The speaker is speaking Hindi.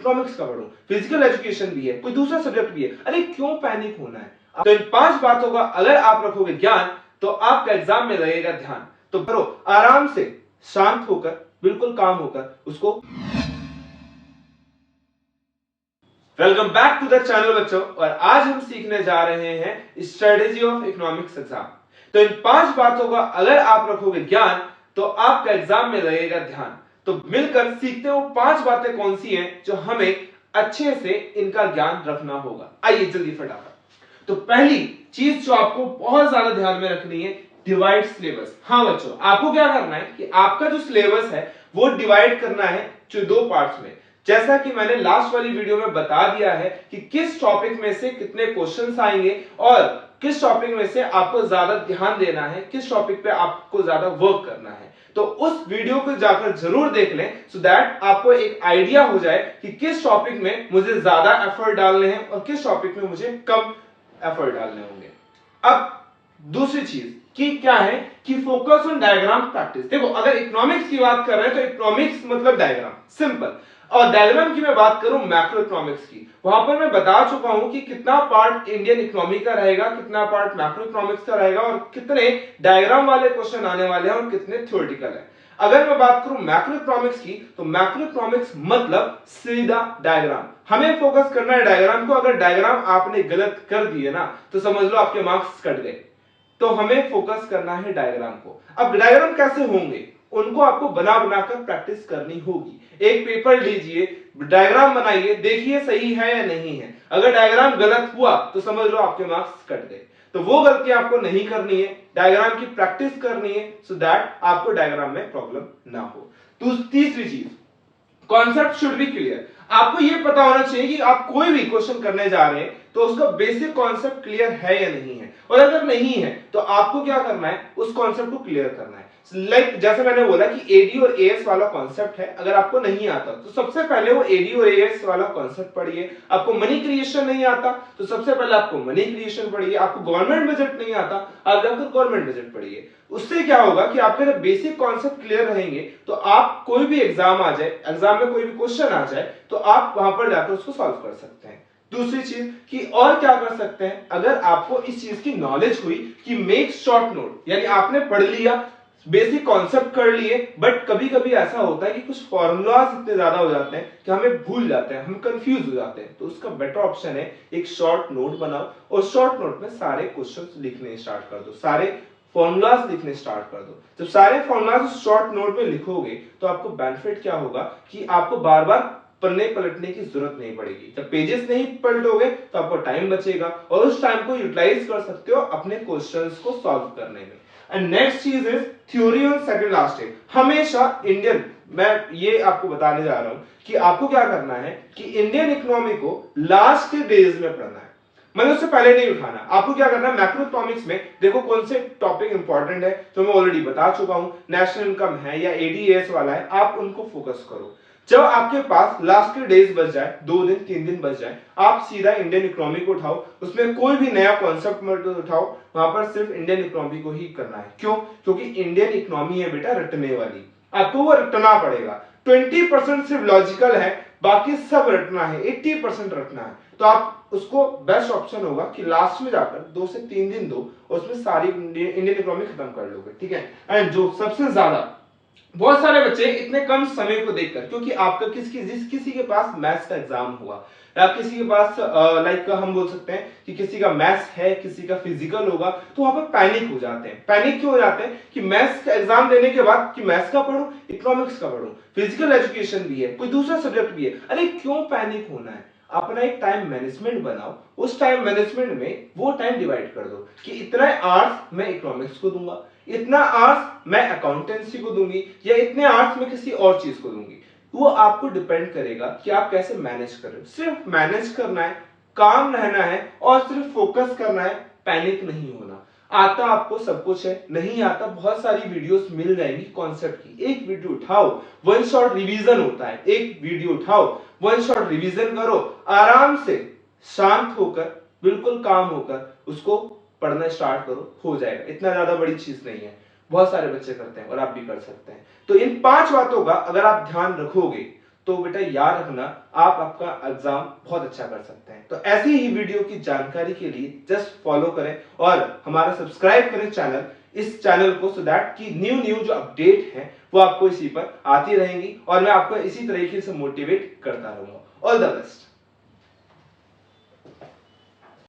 इकोनॉमिक्स का पढूं, फिजिकल एजुकेशन भी है, कोई दूसरा सब्जेक्ट भी है, अरे क्यों पैनिक होना है। तो इन 5 बातों का अगर आप रखोगे ज्ञान तो आपका एग्जाम में लगेगा ध्यान। तो करो आराम से, शांत होकर, बिल्कुल काम होकर उसको। Welcome back to the channel बच्चों, और आज हम सीखने जा रहे हैं स्ट्रेटेजी ऑफ इकोनॉमिक्स एग्जाम। तो इन 5 बातों का अगर आप रखोगे ज्ञान तो आपका एग्जाम में लगेगा ध्यान। तो मिलकर सीखते हो 5 बातें कौन सी हैं जो हमें अच्छे से इनका ज्ञान रखना होगा। आइए जल्दी फटाफट। तो पहली चीज जो आपको बहुत ज्यादा ध्यान में रखनी है, डिवाइड सिलेबस। हाँ बच्चों, आपको क्या करना है कि आपका जो सिलेबस है वो डिवाइड करना है जो 2 पार्ट्स में। जैसा कि मैंने लास्ट वाली वीडियो में बता दिया है कि किस टॉपिक में से कितने क्वेश्चंस आएंगे और किस टॉपिक में से आपको ज्यादा ध्यान देना है, किस टॉपिक पे आपको ज्यादा वर्क करना है। तो उस वीडियो को जाकर जरूर देख लें सो दैट आपको एक आइडिया हो जाए कि किस टॉपिक में मुझे ज्यादा एफर्ट डालने हैं और किस टॉपिक में मुझे कम एफर्ट डालने होंगे। अब दूसरी चीज कि क्या है कि फोकस ऑन डायग्राम प्रैक्टिस। देखो, अगर इकोनॉमिक्स की बात कर रहे हैं तो इकोनॉमिक्स मतलब डायग्राम, सिंपल। और डायग्राम की मैं बात करूं मैक्रो इकोनॉमिक्स की, वहां पर मैं बता चुका हूं कि कितना पार्ट इंडियन इकोनॉमी का रहेगा, कितना पार्ट मैक्रो इकोनॉमिक्स का रहेगा और कितने डायग्राम वाले क्वेश्चन आने वाले हैं और कितने थ्योरेटिकल है। अगर मैं बात करूं मैक्रो इकोनॉमिक्स की, तो मैक्रो इकोनॉमिक्स मतलब सीधा डायग्राम। हमें फोकस करना है डायग्राम को। अगर डायग्राम आपने गलत कर दिए ना तो समझ लो आपके मार्क्स कट गए। तो हमें फोकस करना है डायग्राम को। अब डायग्राम कैसे होंगे, उनको आपको बना बनाकर प्रैक्टिस करनी होगी। एक पेपर लीजिए, डायग्राम बनाइए, देखिए सही है या नहीं है। अगर डायग्राम गलत हुआ तो समझ लो आपके मार्क्स कट गए। तो वो गलती आपको नहीं करनी है, डायग्राम की प्रैक्टिस करनी है सो दैट आपको डायग्राम में प्रॉब्लम ना हो। तो तीसरी चीज, कॉन्सेप्ट शुड बी क्लियर। आपको यह पता होना चाहिए कि आप कोई भी क्वेश्चन करने जा रहे हैं तो उसका बेसिक कॉन्सेप्ट क्लियर है या नहीं है, और अगर नहीं है तो आपको क्या करना है, उस कॉन्सेप्ट को क्लियर करना है। जैसे मैंने बोला कि एडी और एएस वाला कॉन्सेप्ट है, अगर आपको नहीं आता तो सबसे पहले वो एडी और एएस वाला कॉन्सेप्ट पढ़िए। आपको मनी क्रिएशन नहीं आता तो सबसे पहले आपको मनी क्रिएशन पढ़िए। आपको गवर्नमेंट बजट नहीं आता, आप जाकर गवर्नमेंट बजट पढ़िए। उससे क्या होगा कि आपके जब बेसिक कॉन्सेप्ट क्लियर रहेंगे तो आप कोई भी एग्जाम आ जाए, एग्जाम में कोई भी क्वेश्चन आ जाए तो आप वहां पर जाकर उसको सॉल्व कर सकते हैं। दूसरी चीज कि और क्या कर सकते हैं, अगर आपको इस चीज की नॉलेज हुई कि मेक शॉर्ट नोट, यानी आपने पढ़ लिया, बेसिक कॉन्सेप्ट कर लिए, बट कभी कभी ऐसा होता है कि कुछ फॉर्मूलाज इतने ज्यादा हो जाते हैं कि हमें भूल जाते हैं, हम कंफ्यूज हो जाते हैं। तो उसका बेटर ऑप्शन है एक शॉर्ट नोट बनाओ और शॉर्ट नोट में सारे क्वेश्चंस लिखने स्टार्ट कर दो, सारे फॉर्मूलाज लिखने स्टार्ट कर दो। जब सारे फॉर्मूलाज शॉर्ट नोट में लिखोगे तो आपको बेनिफिट क्या होगा कि आपको बार बार पढ़ने पलटने की जरूरत नहीं पड़ेगी। जब पेजेस नहीं पलटोगे तो आपको टाइम बचेगा और उस टाइम को यूटिलाइज कर सकते हो अपने क्वेश्चंस को सॉल्व करने में। एंड नेक्स्ट चीज is theory on second last day. हमेशा इंडियन, मैं ये आपको बताने जा रहा हूं कि आपको क्या करना है कि इंडियन इकोनॉमी को लास्ट के डेज में पढ़ना है, मतलब उससे पहले नहीं उठाना। आपको क्या करना है, मैक्रो इकोनॉमिक्स में देखो कौन से टॉपिक इंपॉर्टेंट है तो मैं ऑलरेडी बता चुका हूं, नेशनल इनकम है या एडीएस वाला है, आप उनको फोकस करो। जब आपके पास लास्ट के डेज बच जाए, 2 दिन 3 दिन बच जाए, आप सीधा इंडियन इकोनॉमी को उठाओ, उसमें कोई भी नया कॉन्सेप्ट मत उठाओ, वहां पर सिर्फ इंडियन इकोनॉमी को ही करना है। क्यों? क्योंकि इंडियन इकोनॉमी है बेटा रटने वाली, आपको वो रटना पड़ेगा। 20% सिर्फ लॉजिकल है, बाकी सब रटना है, 80% रटना है। तो आप उसको बेस्ट ऑप्शन होगा कि लास्ट में जाकर 2 से 3 दिन दो और उसमें सारी इंडियन इकोनॉमी खत्म कर लोगे, ठीक है। एंड जो सबसे ज्यादा, बहुत सारे बच्चे इतने कम समय को देखकर, क्योंकि आपका किसी के पास मैथ्स का एग्जाम हुआ या किसी के पास लाइक हम बोल सकते हैं कि किसी का मैथ्स है, किसी का फिजिकल होगा, तो वहां पर पैनिक हो जाते हैं। पैनिक क्यों हो जाते हैं कि मैथ्स का एग्जाम देने के बाद कि मैथ्स का पढूं, इकोनॉमिक्स का पढूं, फिजिकल एजुकेशन भी है, कोई दूसरा सब्जेक्ट भी है, अरे क्यों पैनिक होना है। अपना एक टाइम मैनेजमेंट बनाओ, उस टाइम मैनेजमेंट में वो टाइम डिवाइड कर दो कि इतना आवर्स मैं इकोनॉमिक्स को दूंगा, इतना आवर्स मैं अकाउंटेंसी को दूंगी, या इतने आवर्स मैं किसी और चीज को दूंगी। वो आपको डिपेंड करेगा कि आप कैसे मैनेज कर रहे हो। सिर्फ मैनेज करना है, काम रहना है और सिर्फ फोकस करना है, पैनिक नहीं होना। आता आपको सब कुछ है, नहीं आता बहुत सारी वीडियोस मिल जाएंगी कॉन्सेप्ट की, एक वीडियो उठाओ, वन शॉट रिवीजन होता है, एक वीडियो उठाओ, वन शॉट रिवीजन करो, आराम से शांत होकर, बिल्कुल काम होकर उसको पढ़ना स्टार्ट करो, हो जाएगा। इतना ज्यादा बड़ी चीज नहीं है, बहुत सारे बच्चे करते हैं और आप भी कर सकते हैं। तो इन 5 बातों का अगर आप ध्यान रखोगे तो बेटा याद रखना आप आपका एग्जाम बहुत अच्छा कर सकते हैं। तो ऐसी ही वीडियो की जानकारी के लिए जस्ट फॉलो करें और हमारा सब्सक्राइब करें इस चैनल को, सो दैट कि न्यू जो अपडेट है वो आपको इसी पर आती रहेंगी और मैं आपको इसी तरीके से मोटिवेट करता रहूंगा। All the best.